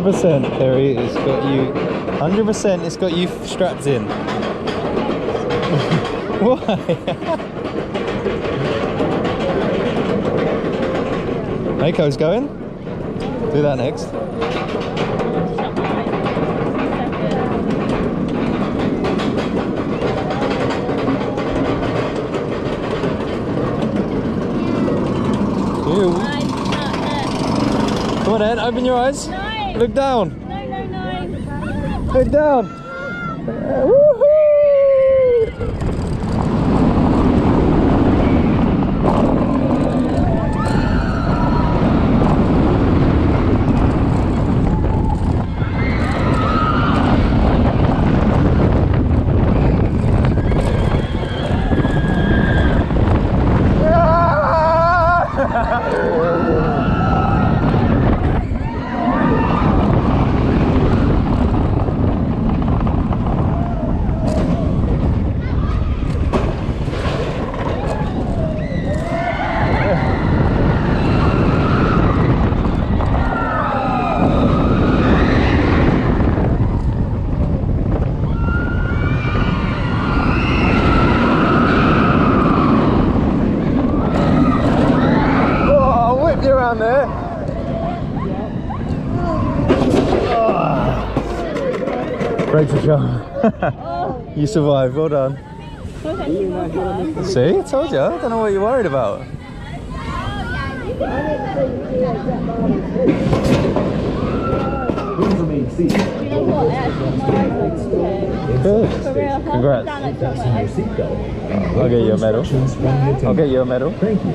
100%, Perry. It's got you. 100%. It's got you strapped in. Why? Mako's going. Do that next. Come on then, open your eyes. No. Look down. No. Look down. Woohoo! Around there. Break the jump. You survived, well done. See, I told you, I don't know what you're worried about. Good. Congrats. I'll get you a medal. I'll get you a medal. Thank you.